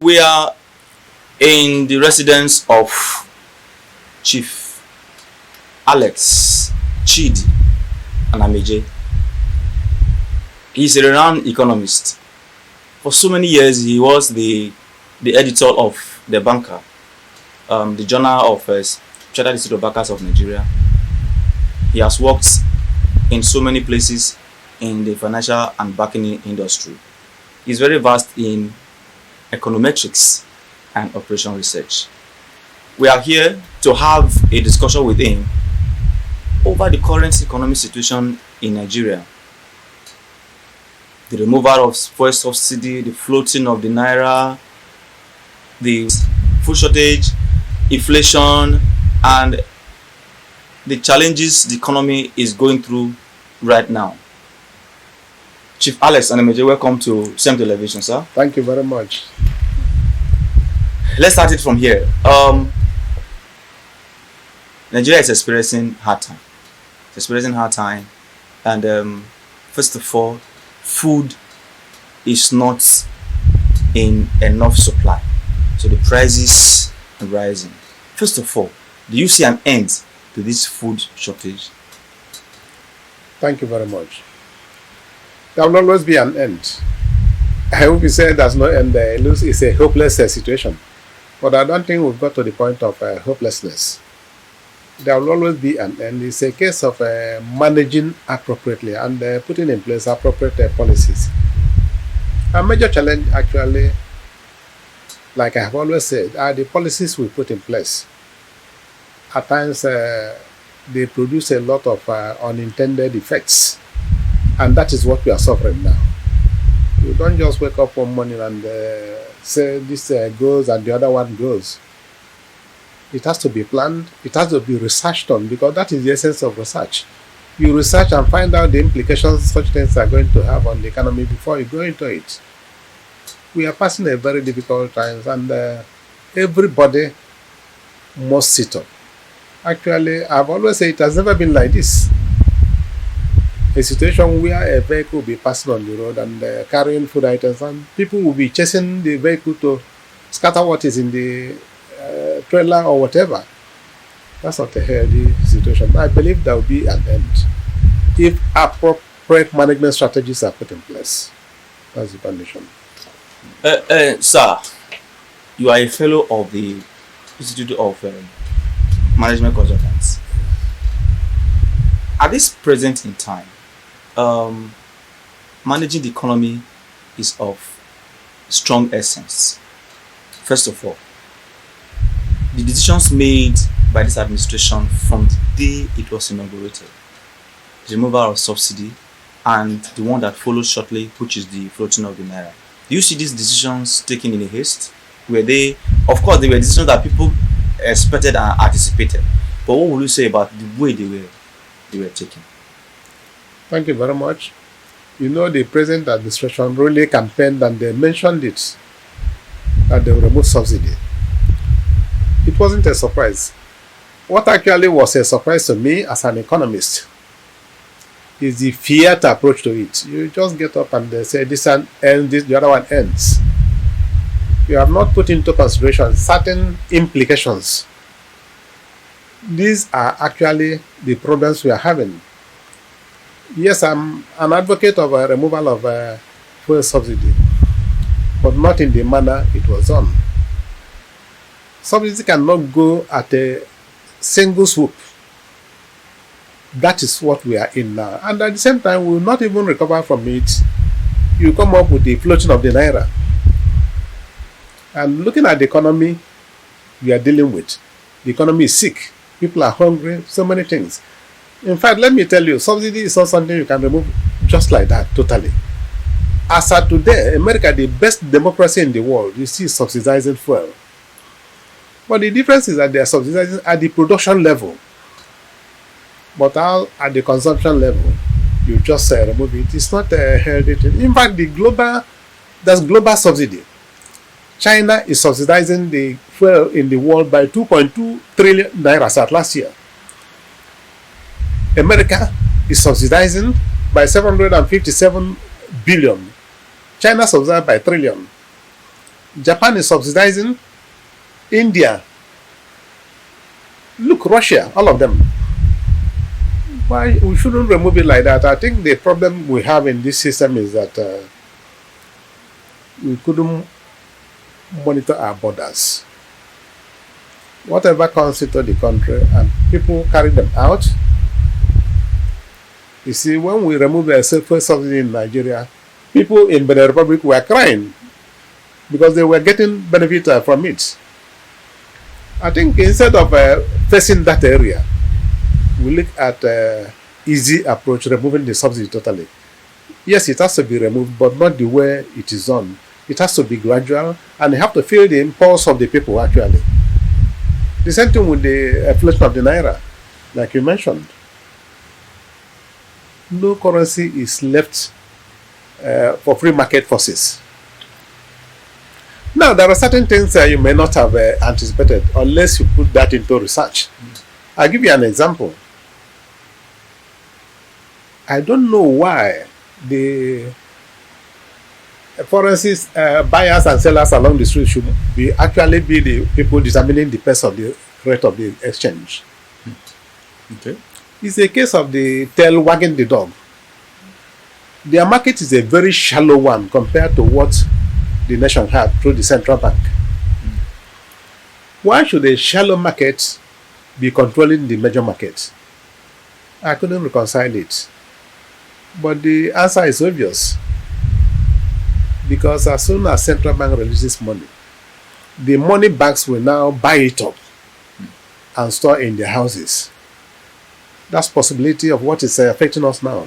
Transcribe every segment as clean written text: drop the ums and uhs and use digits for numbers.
We are in the residence of Chief Alex Chidi Anameje. He's a renowned economist. For so many years, he was the editor of The Banker, the journal of Chartered Institute of Bankers of Nigeria. He has worked in so many places in the financial and banking industry. He's very vast in econometrics and operation research. We are here to have a discussion with him over the current economic situation in Nigeria. The removal of fuel subsidy, the floating of the naira, the food shortage, inflation, and the challenges the economy is going through right now. Chief Alex Anameje, welcome to CEM Television, sir. Thank you very much. Let's start it from here. Nigeria is experiencing hard time. It's experiencing hard time, and first of all, food is not in enough supply, so the prices are rising. First of all, do you see an end to this food shortage? Thank you very much. There will always be an end. I hope you say there's no end there. It's a hopeless situation. But I don't think we've got to the point of hopelessness. There will always be an end. It's a case of managing appropriately and putting in place appropriate policies. A major challenge, actually, like I have always said, are the policies we put in place. At times, they produce a lot of unintended effects. And that is what we are suffering now. You don't just wake up one morning and say this goes and the other one goes. It has to be planned. It has to be researched on, because that is the essence of research. You research and find out the implications such things are going to have on the economy before you go into it. We are passing a very difficult time, and everybody must sit up. Actually, I've always said it has never been like this. A situation where a vehicle will be passing on the road and carrying food items, and people will be chasing the vehicle to scatter what is in the trailer or whatever. That's not a healthy situation. I believe there will be an end if appropriate management strategies are put in place. That's the condition. Sir, you are a fellow of the Institute of Management Consultants. At this present in time, managing the economy is of strong essence. First of all, the decisions made by this administration from the day it was inaugurated, the removal of subsidy, and the one that follows shortly, which is the floating of the naira. Do you see these decisions taken in a haste? Were they, of course, they were decisions that people expected and anticipated. But what would you say about the way they were taken? Thank you very much. You know, the present administration really campaigned and they mentioned it, that they will remove subsidy. It wasn't a surprise. What actually was a surprise to me as an economist is the fiat approach to it. You just get up and they say this one ends, the other one ends. You have not put into consideration certain implications. These are actually the problems we are having. Yes, I'm an advocate of a removal of fuel subsidy, but not in the manner it was done. Subsidy cannot go at a single swoop. That is what we are in now. And at the same time, we will not even recover from it. You come up with the floating of the naira. And looking at the economy we are dealing with, the economy is sick. People are hungry, so many things. In fact, let me tell you, subsidy is not something you can remove just like that, totally. As of today, America, the best democracy in the world, you see subsidizing fuel. But the difference is that they are subsidizing at the production level. But at the consumption level, you just remove it. It's not a healthy thing. In fact, there's global subsidy. China is subsidizing the fuel in the world by 2.2 trillion naira at last year. America is subsidizing by 757 billion. China subsidized by trillion. Japan is subsidizing. India. Look, Russia, all of them. Why we shouldn't remove it like that? I think the problem we have in this system is that we couldn't monitor our borders. Whatever comes into the country and people carry them out. You see, when we remove the first subsidy in Nigeria, people in Benin Republic were crying because they were getting benefit from it. I think instead of facing that area, we look at easy approach, removing the subsidy totally. Yes, it has to be removed, but not the way it is done. It has to be gradual, and you have to feel the impulse of the people actually. The same thing with the inflation of the naira, like you mentioned. No currency is left for free market forces. Now, there are certain things that you may not have anticipated unless you put that into research. I'll give you an example. I don't know why the foreign buyers and sellers along the street should actually be the people determining the price of the rate of the exchange. Okay. It's a case of the tail wagging the dog. Their market is a very shallow one compared to what the nation had through the central bank. Why should a shallow market be controlling the major market? I couldn't reconcile it. But the answer is obvious. Because as soon as central bank releases money, the money banks will now buy it up and store in their houses. That's possibility of what is affecting us now.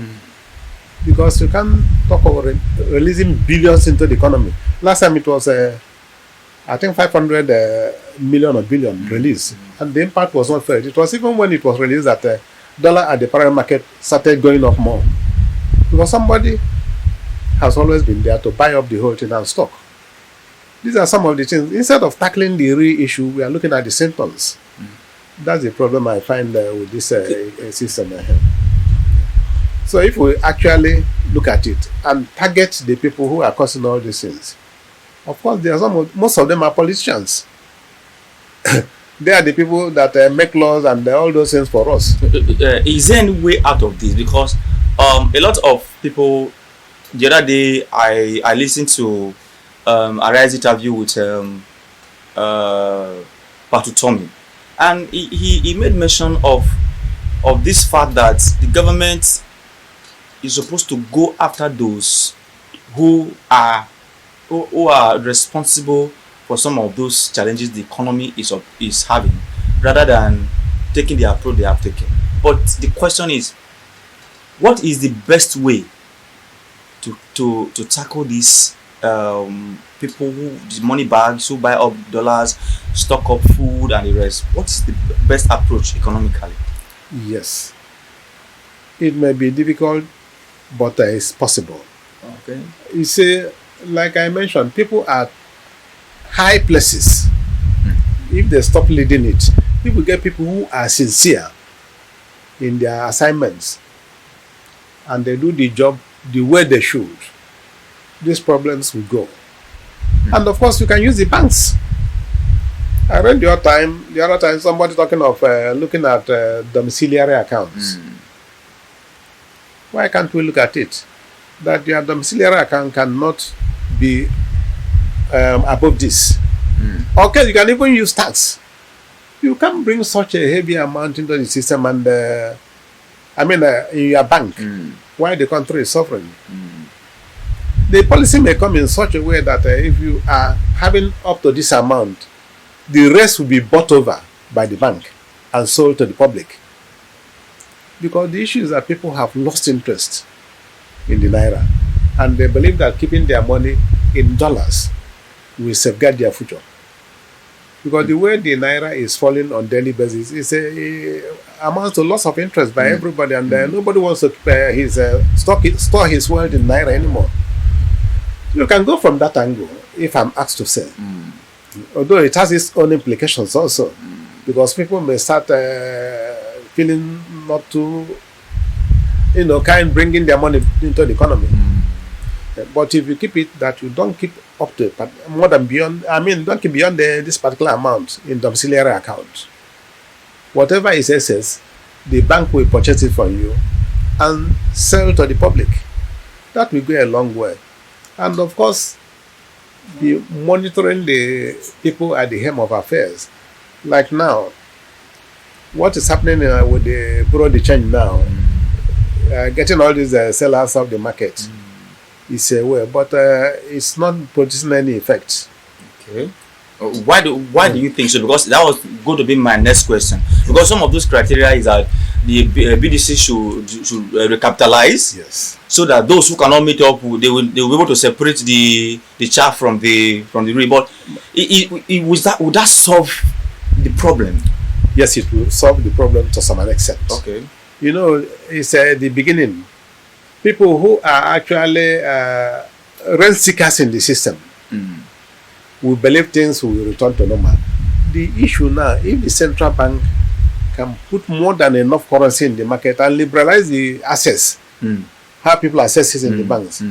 Because you can't talk about releasing billions into the economy. Last time it was, I think, 500 million or billion released. And the impact was not fair. It was even when it was released that dollar at the parallel market started going up more. Because somebody has always been there to buy up the whole thing and stock. These are some of the things. Instead of tackling the real issue, we are looking at the symptoms. That's the problem I find with this system. So if we actually look at it and target the people who are causing all these things, of course, there are most of them are politicians. They are the people that make laws and all those things for us. Is there any way out of this? Because a lot of people, the other day, I listened to Arise interview with Patu Tommy, and he made mention of this fact that the government is supposed to go after those who are responsible for some of those challenges the economy is having, rather than taking the approach they have taken. But the question is, what is the best way to tackle these people who the money bags who buy up dollars, stock up food and the rest? What is the best approach economically? Yes, it may be difficult, but it's possible. Okay. You see, like I mentioned, people at high places, if they stop leading it, if we get people who are sincere in their assignments and they do the job the way they should, these problems will go. And of course, you can use the banks. I read the other time somebody talking of looking at domiciliary accounts. Why can't we look at it? That your domiciliary account cannot be above this. Okay, you can even use tax. You can bring such a heavy amount into the system and, in your bank, while the country is suffering. The policy may come in such a way that if you are having up to this amount, the rest will be bought over by the bank and sold to the public. Because the issue is that people have lost interest in the naira, and they believe that keeping their money in dollars will safeguard their future. Because the way the naira is falling on daily basis is amounts to loss of interest by everybody, and nobody wants to store his wealth in naira anymore. You can go from that angle, if I'm asked to say. Although it has its own implications also, because people may start feeling not too, bringing their money into the economy. But if you keep it that you don't keep up to more than beyond, I mean, don't keep beyond this particular amount in domiciliary account. Whatever is excess, the bank will purchase it from you and sell to the public. That will go a long way. And of course, be monitoring the people at the helm of affairs. Like now, what is happening with the Bureau de Change now, getting all these sellers off the market is a way, but it's not producing any effect. Okay. Why do you think so? Because that was going to be my next question. Because some of those criteria is that the BDC should recapitalize, Yes. so that those who cannot meet up, they will be able to separate the chaff from the real. But would that solve the problem? Yes, it will solve the problem to some extent. Okay. You know, it's the beginning. People who are actually rent seekers in the system will believe things will return to normal. The issue now, if the central bank can put more than enough currency in the market and liberalize the access, how people access it in the banks,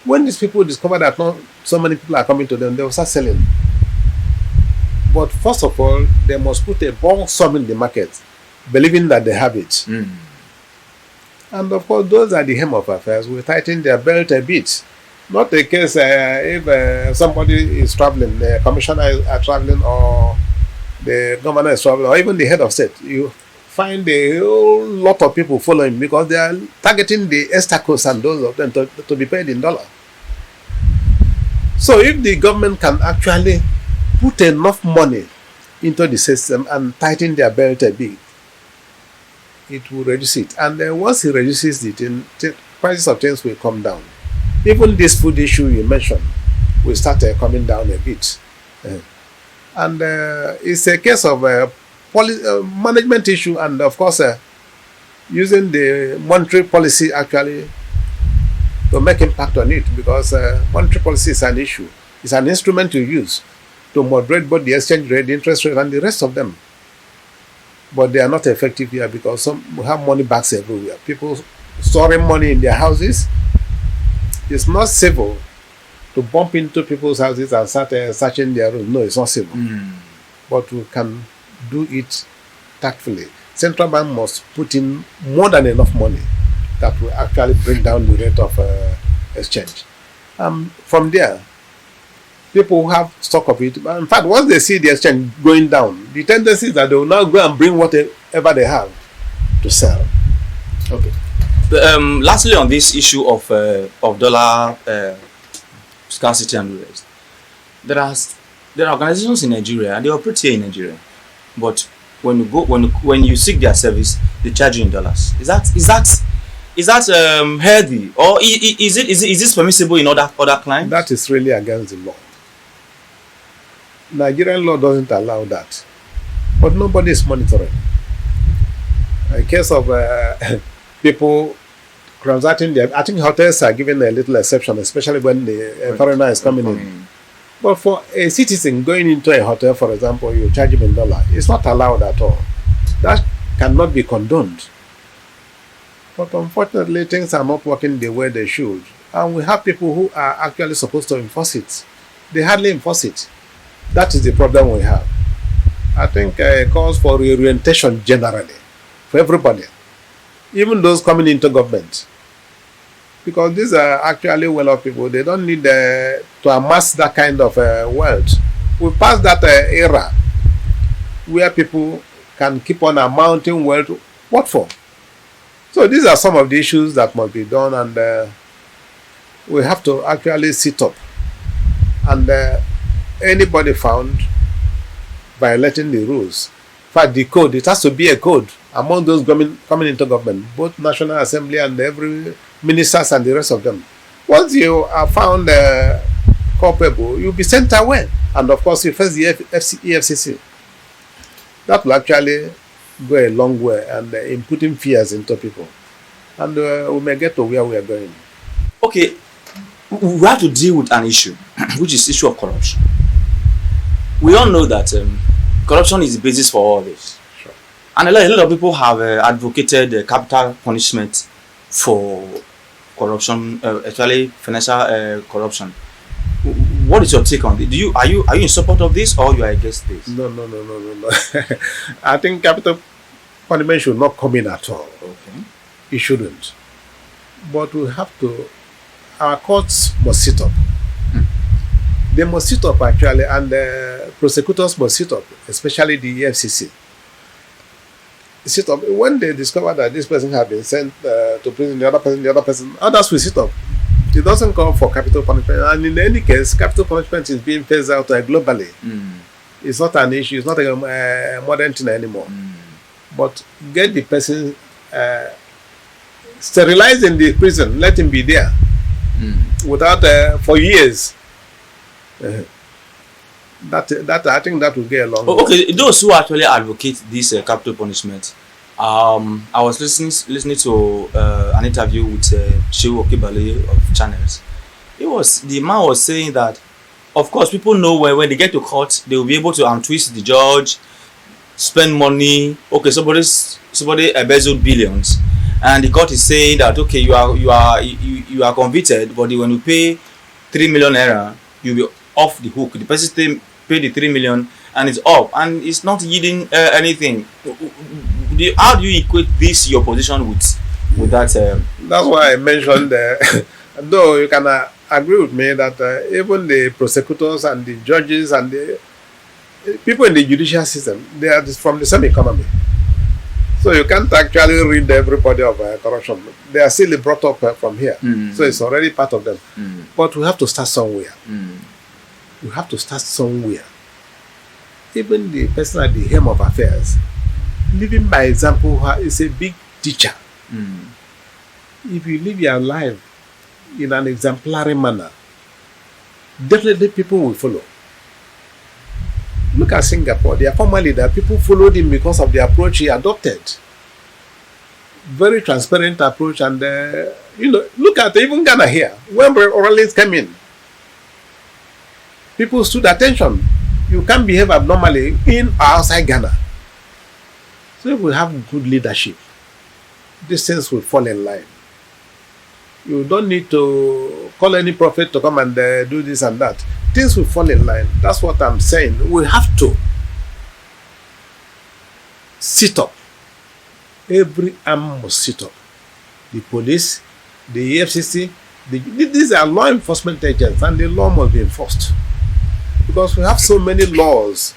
when these people discover that not so many people are coming to them, they will start selling. But first of all, they must put a bulk sum in the market, believing that they have it. And of course, those at the helm of affairs will tighten their belt a bit. Not the case if somebody is traveling, the commissioner is traveling, or the governor is traveling, or even the head of state. You find a whole lot of people following because they are targeting the estacos and those of them to be paid in dollar. So if the government can actually put enough money into the system and tighten their belt a bit, it will reduce it. And once it reduces it, prices of things will come down. Even this food issue you mentioned will start coming down a bit. And it's a case of management issue, and of course using the monetary policy actually to make impact on it, because monetary policy is an issue. It's an instrument you use to moderate both the exchange rate, the interest rate, and the rest of them. But they are not effective here because we have money bags everywhere. People storing money in their houses. It's not civil to bump into people's houses and start searching their rooms. No, it's not civil. But we can do it tactfully. Central bank must put in more than enough money that will actually bring down the rate of exchange. From there, people who have stock of it, in fact, once they see the exchange going down, the tendency is that they will now go and bring whatever they have to sell. Okay. Lastly, on this issue of dollar scarcity and the rest, there are organizations in Nigeria, and they operate here in Nigeria, but when you seek their service, they charge you in dollars. Is that healthy, or is this permissible in other clients? That is really against the law. Nigerian law doesn't allow that, but nobody is monitoring. In case of people transacting there, I think hotels are given a little exception, especially when the foreigner is coming in. But for a citizen going into a hotel, for example, you charge him in dollar. It's not allowed at all. That cannot be condoned. But unfortunately, things are not working the way they should. And we have people who are actually supposed to enforce it. They hardly enforce it. That is the problem we have. I think it calls for reorientation generally, for everybody, even those coming into government. Because these are actually well-off people. They don't need to amass that kind of wealth. We passed that era where people can keep on amounting wealth. What for? So these are some of the issues that must be done, and we have to actually sit up. And anybody found violating the rules, in fact, the code, it has to be a code among those coming into government, both National Assembly and every ministers and the rest of them. Once you are found culpable, you'll be sent away. And of course, you face the EFCC. That will actually go a long way and in putting fears into people. And we may get to where we are going. Okay, we have to deal with an issue, which is the issue of corruption. We all know that corruption is the basis for all this. Sure. And a lot of people have advocated capital punishment for corruption, actually financial corruption. What is your take on it? Are you in support of this, or you are against this? No. I think capital punishment should not come in at all. Okay. It shouldn't. But we have to. Our courts must sit up. They must sit up actually, and the prosecutors must sit up, especially the FCC. Sit up when they discover that this person has been sent to prison, the other person, others will sit up. It doesn't call for capital punishment, and in any case, capital punishment is being phased out globally. It's not an issue. It's not a modern thing anymore. But get the person sterilized in the prison, let him be there without for years. That I think that will get along. Okay, those who actually advocate this capital punishment, I was listening to an interview with Shehu Okibale of Channels. The man was saying that, of course, people know when they get to court, they will be able to untwist the judge, spend money. Okay, somebody embezzled billions, and the court is saying that okay, you are convicted, but when you pay 3 million naira, you'll be off the hook. The person pay the 3 million and it's up, and it's not yielding anything. How do you equate this your position with that? That's why I mentioned. Though you can agree with me that even the prosecutors and the judges and the people in the judicial system, they are from the same economy. So you can't actually read everybody of corruption. They are still brought up from here. So it's already part of them. But we have to start somewhere. We have to start somewhere. Even the person at the helm of affairs, living by example, is a big teacher. If you live your life in an exemplary manner, definitely people will follow. Look at Singapore. Their former leader, people followed him because of the approach he adopted. Very transparent approach, and look at even Ghana here. When Orleans came in, people stood attention. You can't behave abnormally in or outside Ghana. So if we have good leadership, these things will fall in line. You don't need to call any prophet to come and do this and that. Things will fall in line. That's what I'm saying. We have to sit up. Every arm must sit up. The police, the EFCC, these are law enforcement agents, and the law must be enforced. Because we have so many laws,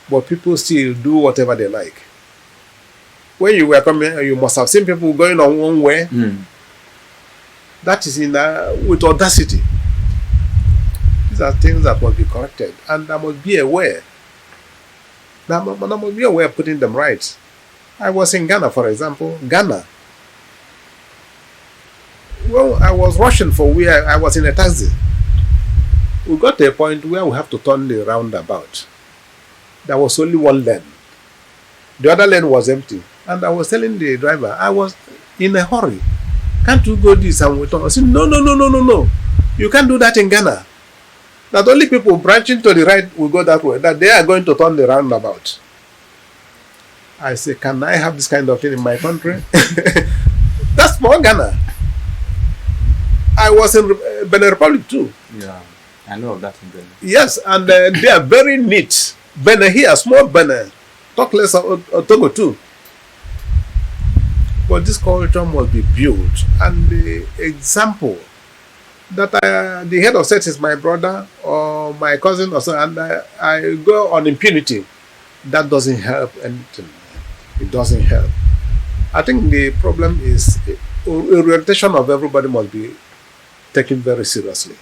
but people still do whatever they like. When you were coming, you must have seen people going on one way. That is with audacity. These are things that must be corrected, and I must be aware. I must be aware of putting them right. I was in Ghana, for example. Ghana. Well, I was rushing for where I was in a taxi. We got to a point where we have to turn the roundabout. There was only one lane. The other lane was empty. And I was telling the driver, I was in a hurry. Can't you go this and we turn? I said, no. You can't do that in Ghana. That only people branching to the right will go that way. That they are going to turn the roundabout. I say, can I have this kind of thing in my country? That's small Ghana. I was in Benin Republic too. Yeah, I know of that in Benin. Yes, and they are very neat. Benin here, small Benin. Talk less of Togo too. But this culture must be built. And the example that the head of state is my brother or my cousin or so, and I go on impunity, that doesn't help anything. It doesn't help. I think the problem is orientation of everybody must be taken very seriously.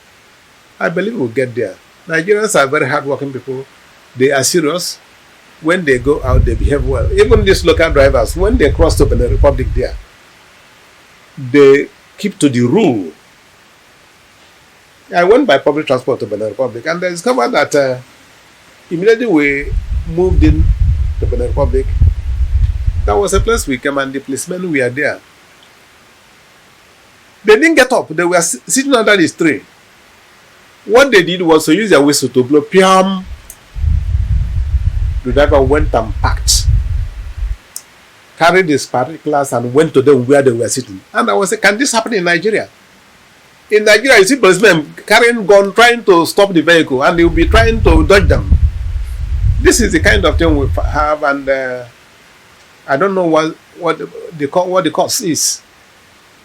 I believe we'll get there. Nigerians are very hardworking people. They are serious. When they go out, they behave well. Even these local drivers, when they cross to Benin Republic there, they keep to the rule. I went by public transport to Benin Republic, and I discovered that immediately we moved in to Benin Republic, there was a place we came and the policemen were there. They didn't get up. They were sitting under this tree. What they did was to use their whistle to blow. Piam. The driver went and packed, carried his particulars and went to them where they were sitting. And I was saying, can this happen in Nigeria? In Nigeria, you see policemen carrying gun, trying to stop the vehicle, and they'll be trying to dodge them. This is the kind of thing we have, and I don't know what the cause is,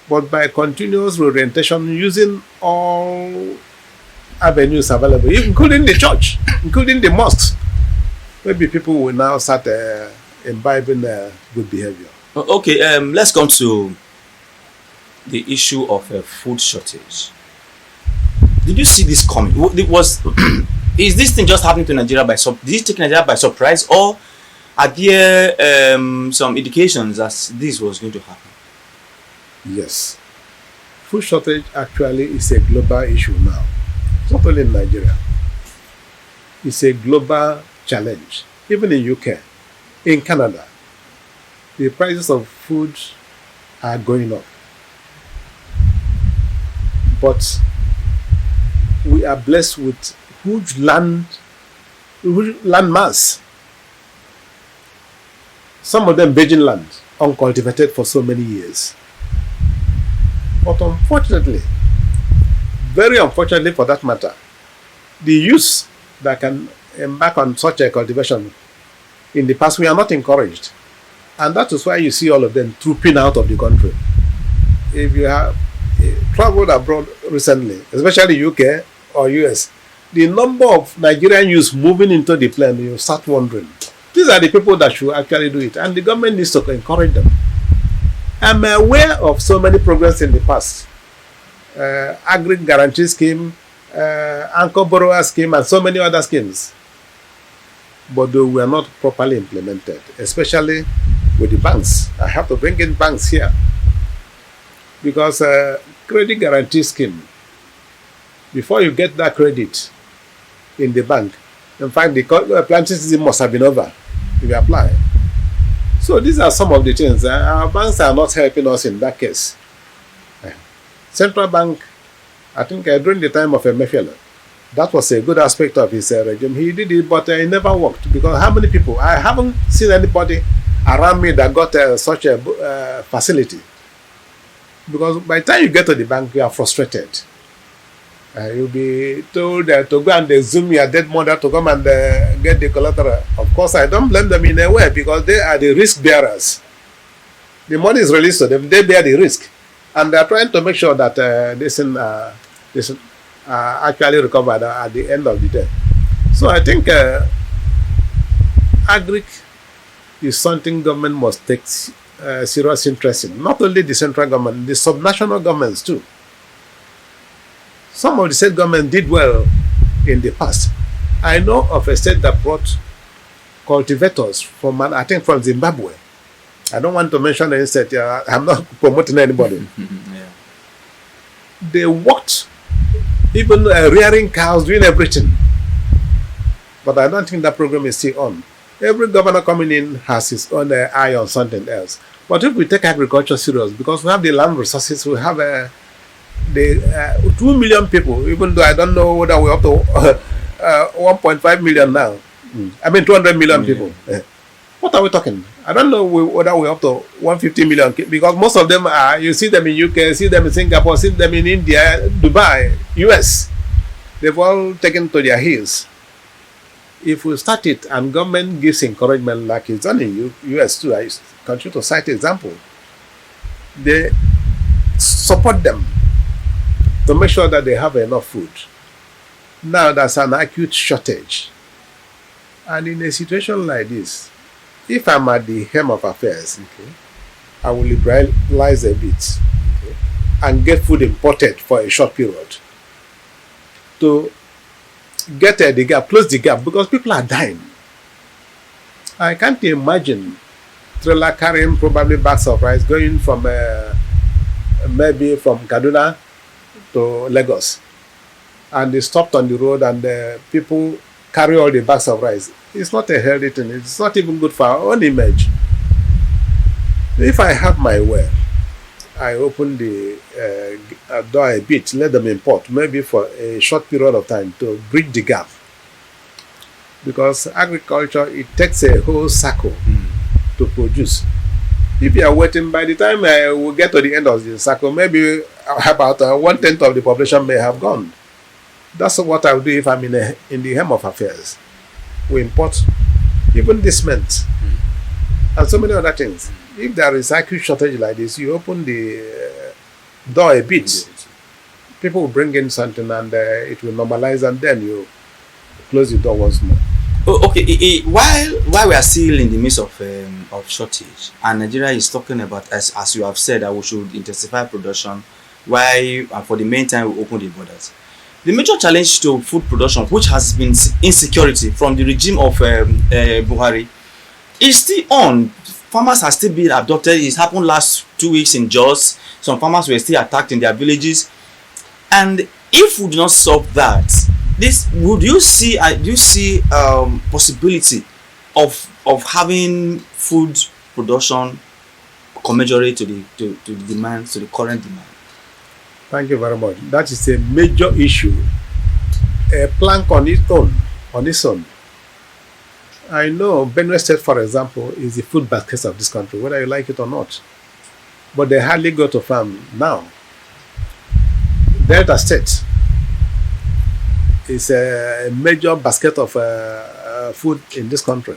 but by continuous reorientation, using all avenues available, including the church, including the mosques, maybe people will now start imbibing good behavior. Okay, let's come to the issue of food shortage. Did you see this coming? Is this thing just happening to Nigeria did it take Nigeria by surprise, or are there some indications that this was going to happen? Yes. Food shortage actually is a global issue now. It's not only in Nigeria. It's a global challenge. Even in UK, in Canada, the prices of food are going up. But we are blessed with huge land mass. Some of them virgin land, uncultivated for so many years. But unfortunately, very unfortunately for that matter, the youth that can embark on such a cultivation in the past, we are not encouraged. And that is why you see all of them trooping out of the country. If you have traveled abroad recently, especially UK or US, the number of Nigerian youths moving into the plane, you start wondering. These are the people that should actually do it, and the government needs to encourage them. I'm aware of so many programs in the past. Agri Guarantee Scheme, Anchor Borrower Scheme, and so many other schemes. But they were not properly implemented, especially with the banks. I have to bring in banks here. Because Credit Guarantee Scheme, before you get that credit in the bank, in fact, the planting season must have been over if you apply. So these are some of the things. Our banks are not helping us in that case. Central Bank, I think during the time of Emefiele, that was a good aspect of his regime. He did it, but it never worked. Because how many people? I haven't seen anybody around me that got such a facility. Because by the time you get to the bank, you are frustrated. You'll be told to go and Zoom your dead mother to come and get the collateral. Of course, I don't blame them in a way because they are the risk bearers. The money is released to them, they bear the risk. And they are trying to make sure that this actually recovered at the end of the day. So I think agric is something government must take serious interest in. Not only the central government, the subnational governments too. Some of the state governments did well in the past. I know of a state that brought cultivators from, I think, from Zimbabwe. I don't want to mention any state. I'm not promoting anybody. Yeah. They worked, even rearing cows, doing everything. But I don't think that program is still on. Every governor coming in has his own eye on something else. But if we take agriculture serious, because we have the land resources, we have the 2 million people, even though I don't know whether we're up to 1.5 million now. I mean 200 million people. What are we talking? I don't know whether we're up to 150 million, because most of them are, you see them in UK, see them in Singapore, see them in India, Dubai, US. They've all taken to their heels. If we start it and government gives encouragement like it's done in US too, I continue to cite example, they support them to make sure that they have enough food. Now there's an acute shortage. And in a situation like this, if I'm at the helm of affairs, I will liberalize a bit and get food imported for a short period to get the gap, close the gap, because people are dying. I can't imagine trailer carrying probably bags of rice going from maybe from Kaduna to Lagos, and they stopped on the road and people carry all the bags of rice. It's not a healthy thing. It's not even good for our own image. If I have my way, I open the door a bit, let them import, maybe for a short period of time to bridge the gap. Because agriculture, it takes a whole cycle to produce. If you are waiting, by the time we get to the end of the cycle, maybe about 1/10 of the population may have gone. That's what I would do if I'm in the hem of affairs. We import even this cement and so many other things. If there is acute shortage like this, you open the door a bit. People will bring in something and it will normalize, and then you close the door once more. Oh, okay. While we are still in the midst of shortage, and Nigeria is talking about, as you have said, that we should intensify production, why for the meantime we open the borders. The major challenge to food production, which has been insecurity from the regime of Buhari, is still on. Farmers are still being abducted. It happened last 2 weeks in Jos. Some farmers were still attacked in their villages. And if we do not solve that, do you see possibility of having food production commensurate to the demand, to the current demand? Thank you very much. That is a major issue. A plank on its own. I know Benue State, for example, is the food basket of this country, whether you like it or not. But they hardly go to farm now. Delta State is a major basket of food in this country.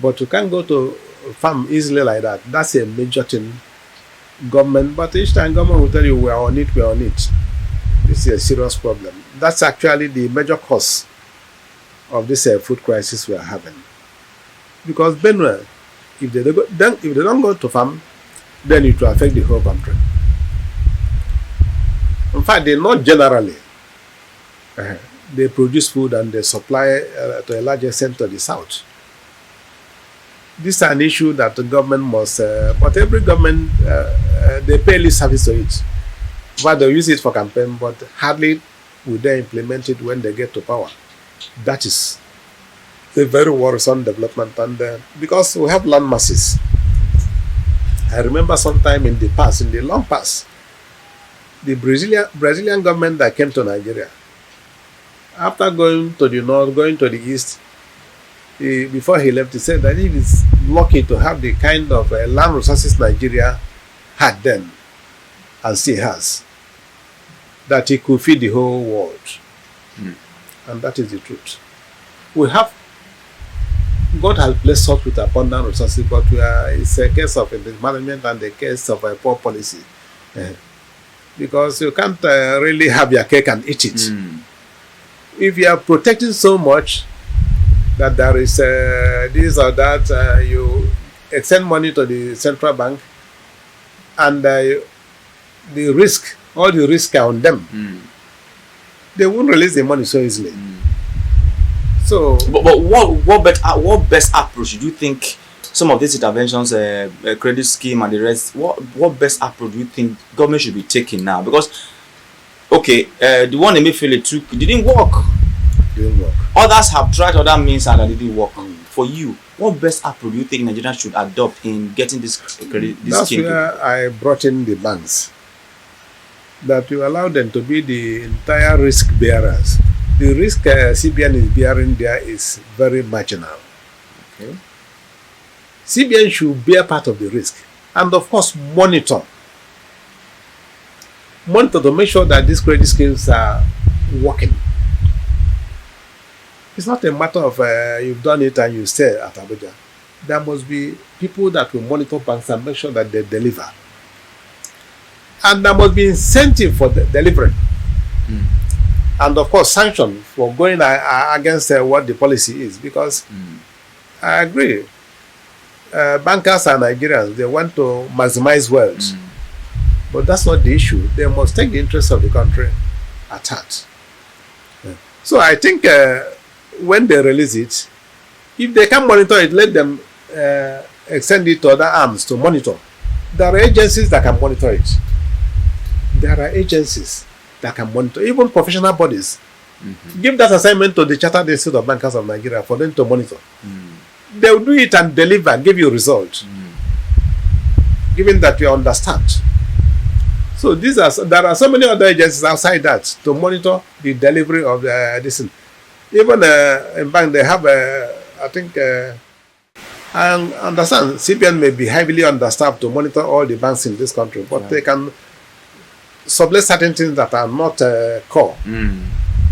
But you can't go to farm easily like that. That's a major thing. Government, but each time government will tell you we are on it. This is a serious problem. That's actually the major cause of this food crisis we are having. Because Benue, if they don't go to farm, then it will affect the whole country. In fact, they not generally. They produce food and they supply to a large extent to the south. This is an issue that the government must, but every government, they pay lip service to it. But they use it for campaign, but hardly will they implement it when they get to power. That is a very worrisome development, and because we have land masses. I remember sometime in the past, in the long past, the Brazilian government that came to Nigeria, after going to the north, going to the east, before he left, he said that he is lucky to have the kind of land resources Nigeria had then and still has, that he could feed the whole world. And that is the truth. We have, God has blessed us with abundant resources, but it's a case of mismanagement and a case of a poor policy. Because you can't really have your cake and eat it. If you are protecting so much that there is this or that, you send money to the central bank, and all the risk are on them. They won't release the money so easily. So, but what best approach do you think some of these interventions, credit scheme and the rest, what best approach do you think government should be taking now? Because the one Emefiele took didn't work. Others have tried other means and it didn't work. For you, what best approach do you think Nigeria should adopt in getting this credit? That's where I brought in the banks. That you allow them to be the entire risk bearers. The risk CBN is bearing there is very marginal. Okay. CBN should bear part of the risk, and of course monitor to make sure that these credit schemes are working. It's not a matter of you've done it and you stay at Abuja. There must be people that will monitor banks and make sure that they deliver. And there must be incentive for delivering. And of course, sanction for going against what the policy is. Because I agree, bankers are Nigerians. They want to maximize wealth. But that's not the issue. They must take the interests of the country at heart. So I think when they release it, if they can monitor it, let them extend it to other arms to monitor. There are agencies that can monitor it. There are agencies that can monitor, even professional bodies. Give that assignment to the Chartered Institute of Bankers of Nigeria for them to monitor. They will do it and deliver, give you results. Given that you understand. So there are so many other agencies outside that to monitor the delivery of this. Even in bank, they have, I think, I understand CBN may be heavily understaffed to monitor all the banks in this country, but they can sublet certain things that are not core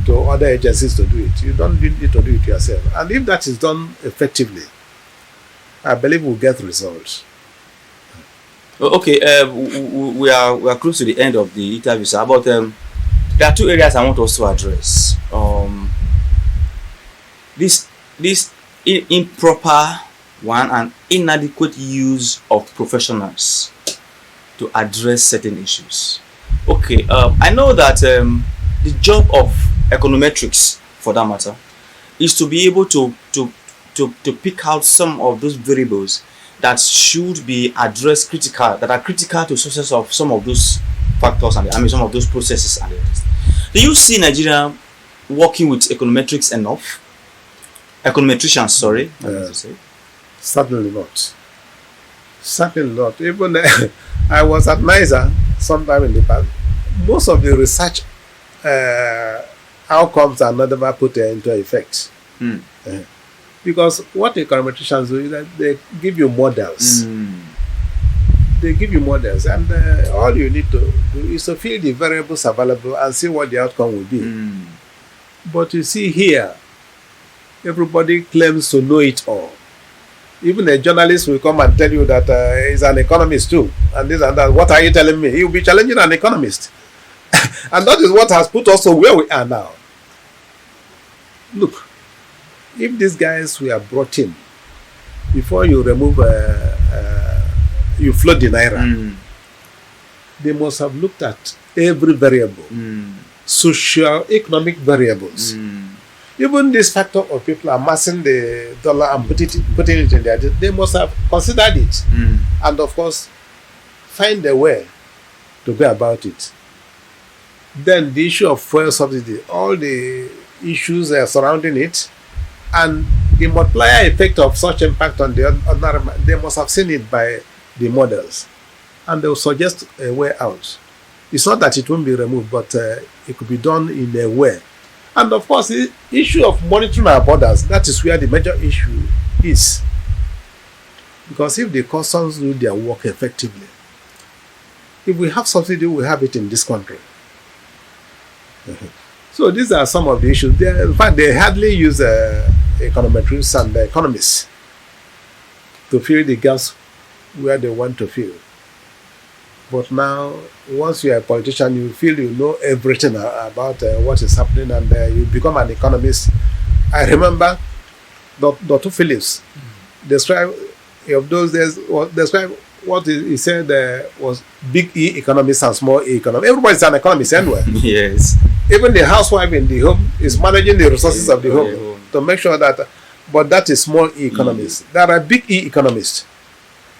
to other agencies to do it. You don't need to do it yourself. And if that is done effectively, I believe we'll get results. Okay, we are close to the end of the interview, sir. But there are two areas I want us to address. This improper one and inadequate use of professionals to address certain issues. Okay, I know that the job of econometrics, for that matter, is to be able to pick out some of those variables that should be addressed that are critical to success of some of those factors and some of those processes and the rest. Do you see Nigeria working with econometrics enough? Econometricians, sorry. Certainly not. Certainly not. Even I was at NISA sometime in the past. Most of the research outcomes are not ever put into effect. Because what econometricians do is that they give you models. They give you models, and all you need to do is to fill the variables available and see what the outcome will be. But you see here, everybody claims to know it all. Even a journalist will come and tell you that he's an economist too, and this and that. What are you telling me? He will be challenging an economist. And that is what has put us to where we are now. Look, if these guys were brought in before you remove, you flood the naira, they must have looked at every variable, socio-economic variables. Even this factor of people amassing the dollar and putting it in there, they must have considered it. And of course, find a way to go about it. Then the issue of fuel subsidy, all the issues surrounding it, and the multiplier effect of such impact on the ordinary man, they must have seen it by the models. And they will suggest a way out. It's not that it won't be removed, but it could be done in a way. And of course, the issue of monitoring our borders, that is where the major issue is. Because if the customs do their work effectively, if we have subsidy, we have it in this country. So these are some of the issues. In fact, they hardly use econometrists and economists to fill the gaps where they want to fill. But now, once you are a politician, you feel you know everything about what is happening, and you become an economist. I remember Dr. Phillips described of those days. Described what he said was big E economists and small E economists. Everybody's an economist anyway. Yes. Even the housewife in the home is managing the resources of the home to make sure that. But that is small E economists. There are big E economists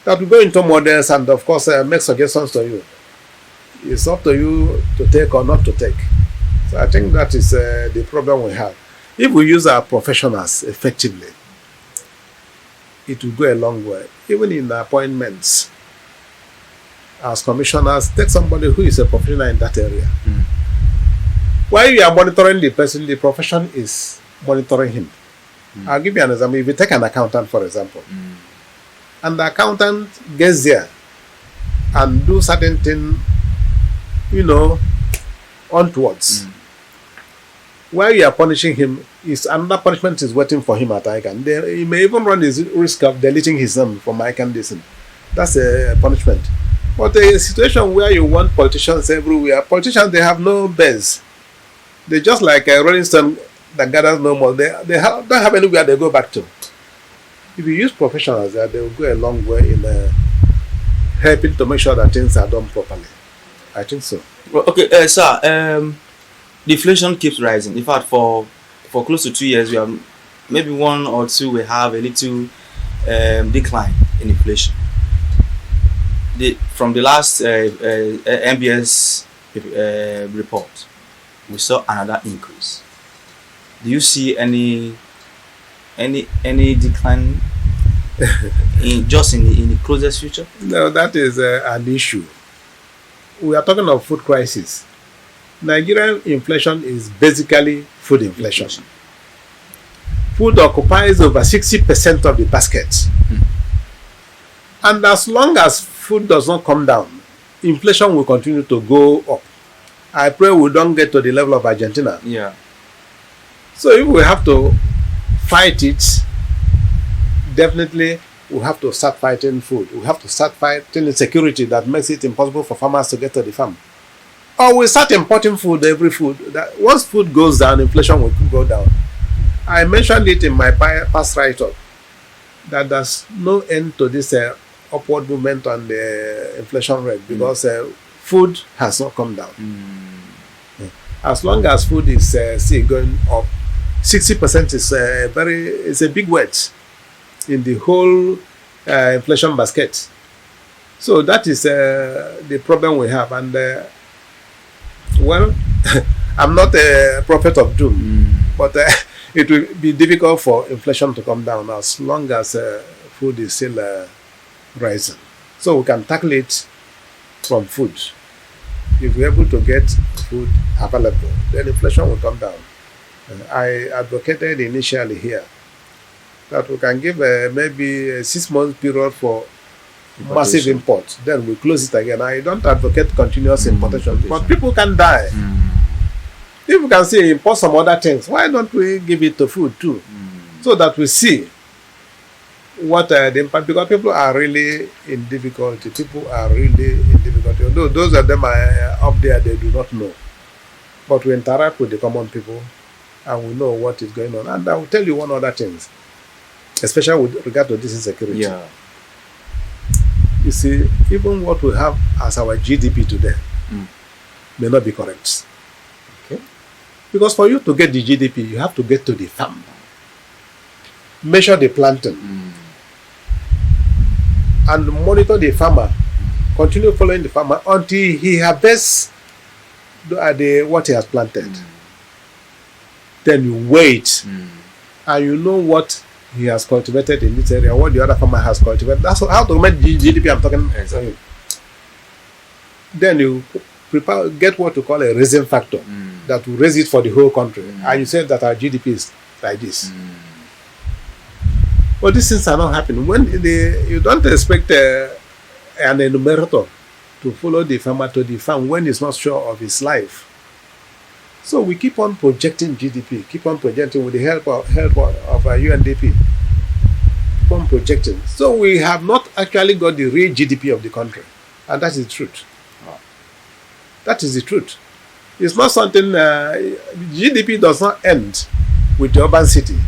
that will go into models and, of course, make suggestions to you. It's up to you to take or not to take. So I think that is the problem we have. If we use our professionals effectively, it will go a long way. Even in appointments, as commissioners, take somebody who is a professional in that area. While you are monitoring the person, the profession is monitoring him. I'll give you an example. If you take an accountant, for example, and the accountant gets there and do certain thing, onwards. While you are punishing him, another punishment is waiting for him at ICANN. He may even run the risk of deleting his name from ICANN listen. That's a punishment. But a situation where you want politicians everywhere, politicians, they have no base. They're just like a Rolling Stone that gathers no more. They don't have anywhere they go back to. If you use professionals there, they will go a long way in helping to make sure that things are done properly. I think so. Well, okay, sir. The inflation keeps rising. In fact, for close to 2 years, we have maybe 1 or 2. We have a little decline in inflation. From the last MBS report, we saw another increase. Do you see any decline in the closest future? No, that is an issue. We are talking of food crisis. Nigerian inflation is basically food inflation. Food occupies over 60% of the basket. And as long as food does not come down, inflation will continue to go up. I pray we don't get to the level of Argentina. Yeah. So if we have to fight it, definitely we have to start fighting food. We have to start fighting insecurity that makes it impossible for farmers to get to the farm. Or we start importing food, every food. That once food goes down, inflation will go down. I mentioned it in my past write-up that there's no end to this upward movement on the inflation rate because food has not come down. As long as food is still going up, 60% is a big wedge in the whole inflation basket. So that is the problem we have. And well, I'm not a prophet of doom, but it will be difficult for inflation to come down as long as food is still rising. So we can tackle it from food. If we're able to get food available, then inflation will come down. I advocated initially here that we can give maybe a 6-month period for massive import. Then we close it again. I don't advocate continuous importation, but people can die. If we can say import some other things, why don't we give it to food too? So that we see what the impact, because people are really in difficulty. Although those of them are up there, they do not know. But we interact with the common people and we know what is going on. And I will tell you one other thing, especially with regard to this insecurity. Yeah. You see, even what we have as our GDP today may not be correct. Okay. Because for you to get the GDP, you have to get to the farm, measure the planting, and monitor the farmer, continue following the farmer until he harvests what he has planted. Then you wait, and you know what he has cultivated in this area, what the other farmer has cultivated. That's how to make GDP I'm talking. Exactly. Then you get what you call a raising factor that will raise it for the whole country. And you say that our GDP is like this. But these things are not happening. When you don't expect an enumerator to follow the farmer to the farm when he's not sure of his life. So we keep on projecting GDP, keep on projecting with the help of UNDP. Keep on projecting. So we have not actually got the real GDP of the country. And that is the truth. That is the truth. It's not something, GDP does not end with the urban city.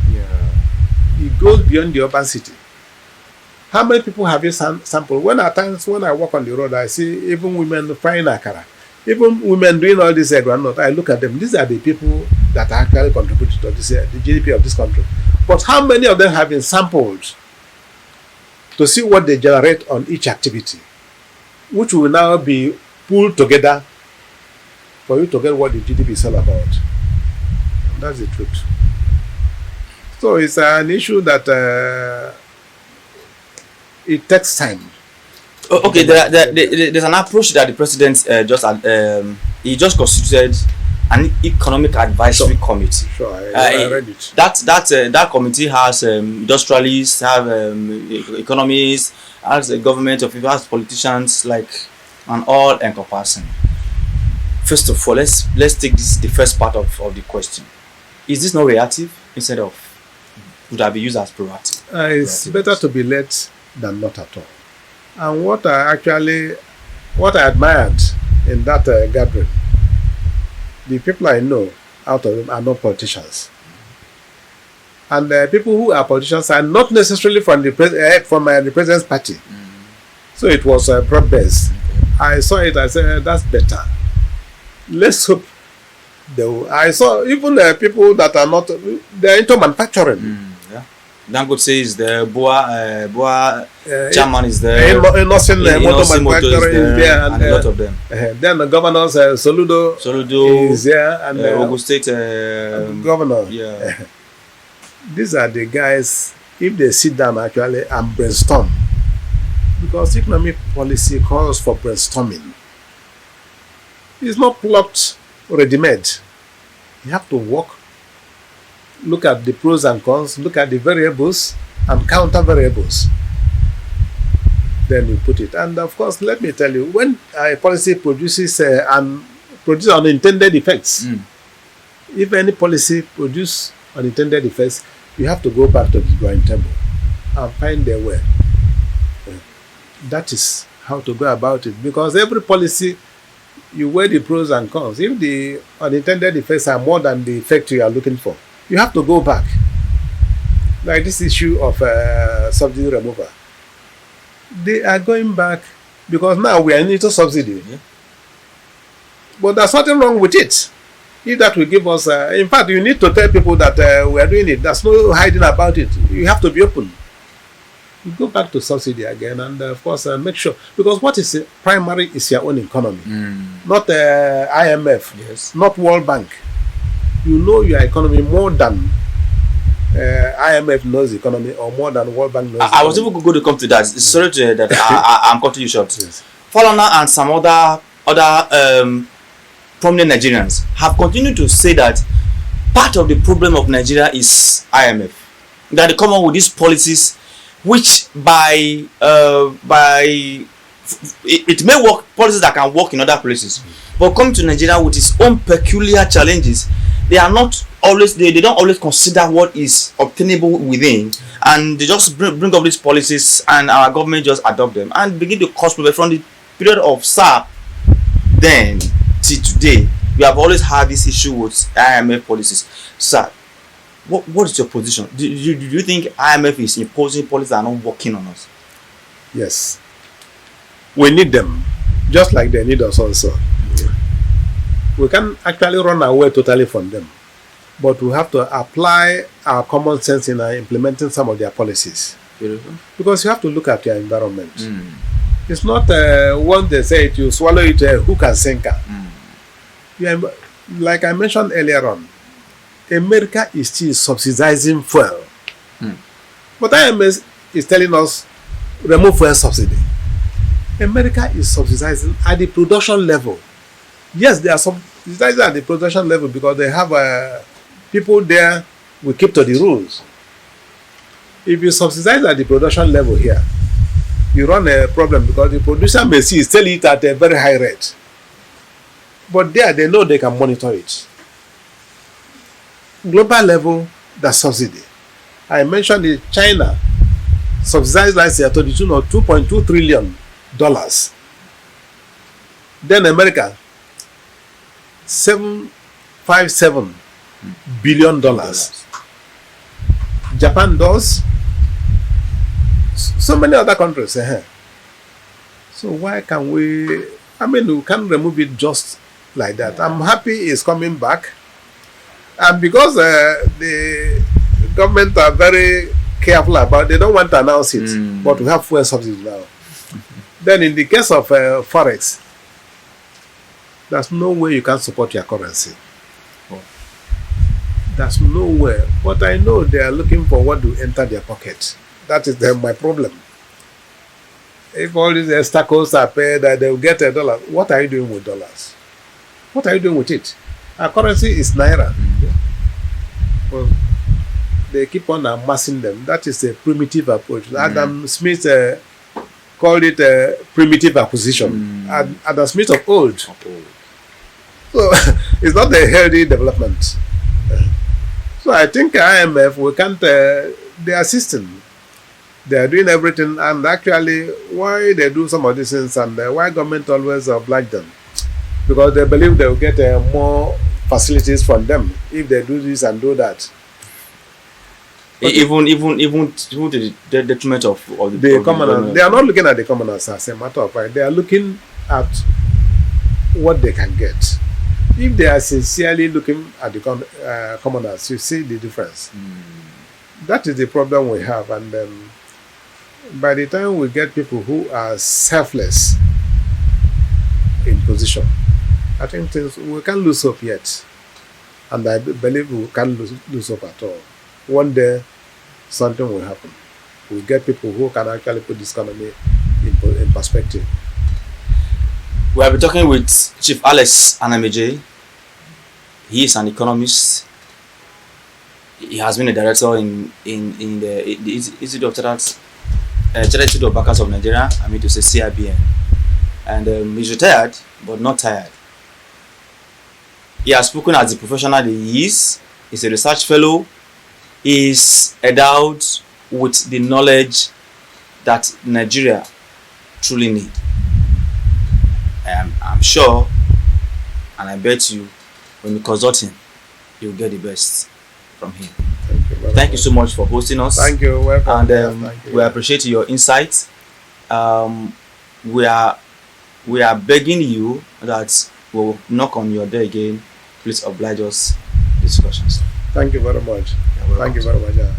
It goes beyond the urban city. How many people have you sampled? At times when I walk on the road, I see even women frying akara. Even women doing all this groundnut, I look at them. These are the people that actually contribute to this, the GDP of this country. But how many of them have been sampled to see what they generate on each activity, which will now be pulled together for you to get what the GDP is all about? And that's the truth. So it's an issue that it takes time. Okay, there's an approach that the president just constituted an economic advisory committee. Sure, I read it. That committee has industrialists, have economists, has a government officials, has politicians, like an all-encompassing. First of all, let's take the first part of the question. Is this not reactive instead of would that be used as proactive? It's better to be late than not at all. And what I admired in that gathering, the people I know out of them are not politicians. And people who are politicians are not necessarily from the president's party. So it was broad-based. I saw it, I said, that's better. Let's hope. I saw even people that are not, they're into manufacturing. Dangote is there, Boa chairman is there, Motor manufacturer is there, and a lot of them. Then the governors, Soludo is there, and Ogun State governor. Yeah. These are the guys, if they sit down actually and brainstorm, because economic policy calls for brainstorming. It's not plucked ready-made. You have to work, look at the pros and cons, look at the variables and counter variables. Then you put it. And of course, let me tell you, when a policy produces and produce unintended effects. If any policy produce unintended effects, you have to go back to the drawing table and find a way. That is how to go about it, because every policy, you weigh the pros and cons. If the unintended effects are more than the effect you are looking for, you have to go back. Like this issue of subsidy removal. They are going back because now we are into subsidy. Yeah. But there's nothing wrong with it. If that will give us, in fact, you need to tell people that we are doing it. There's no hiding about it. You have to be open. You go back to subsidy again, and of course, make sure, because what is primary is your own economy, not IMF, Yes. not World Bank. You know your economy more than IMF knows the economy, or more than World Bank knows. I was even going to come to that. Sorry to that. I'm cutting you short. Yes. Falana and some other prominent Nigerians have continued to say that part of the problem of Nigeria is IMF. That they come up with these policies, which by it may work, policies that can work in other places, but coming to Nigeria with its own peculiar challenges, they are not always, they don't always consider what is obtainable within, and they just bring up these policies, and our government just adopt them and begin to cause problems. From the period of SAP then till today, we have always had this issue with IMF policies. Sir, what is your position? Do you think IMF is imposing policies that are not working on us? Yes. We need them, just like they need us also. We can actually run away totally from them, but we have to apply our common sense in implementing some of their policies. Beautiful. Because you have to look at your environment. It's not one they say it, you swallow it hook and sinker. Like I mentioned earlier on, America is still subsidizing fuel. But IMF is telling us remove fuel subsidy. America is subsidizing at the production level. Yes, they are subsidizing at the production level because they have people there will keep to the rules. If you subsidize at the production level here, you run a problem because the producer may see sell it at a very high rate. But there, they know they can monitor it. Global level, that's subsidy. I mentioned it, China subsidized last year to the tune of $2.2 trillion. Then America, $757 billion. Japan does. So many other countries. So why can we? I mean, we can't remove it just like that. I'm happy it's coming back, and because the government are very careful about, they don't want to announce it. But we have fuel subsidy now. Then in the case of forex, there's no way you can support your currency. There's no way. But I know they are looking for what to enter their pocket. That is my problem. If all these obstacles are paid, that they will get $1. What are you doing with dollars? What are you doing with it? Our currency is naira. Well, they keep on amassing them. That is a primitive approach. Adam Smith called it a primitive acquisition. Adam Smith of old. So it's not a healthy development. So I think IMF, we can't, they are assisting. They are doing everything, and actually why they do some of these things and why government always oblige them, because they believe they will get more facilities from them if they do this and do that. But even to the detriment of the commoners. They are not looking at the commoners as a matter of fact. They are looking at what they can get. If they are sincerely looking at the commoners, you see the difference. That is the problem we have, and by the time we get people who are selfless in position, I think we can't lose hope yet, and I believe we can't lose hope at all. One day, something will happen. We'll get people who can actually put this economy in perspective. We have been talking with Chief Alex Anameje. He is an economist. He has been a director in the Institute of Chartered of Bankers of Nigeria. I mean to say CIB, and he's retired but not tired. He has spoken as the professional that he is. He's a research fellow. He's endowed with the knowledge that Nigeria truly need. I'm sure, and I bet you, when you consult him, you'll get the best from him. Thank you so much for hosting us. Thank you. Welcome. And Thank you. we appreciate your insights. We are begging you that we'll knock on your door again. Please oblige us discussions. Thank you very much. You're welcome. Thank you very much.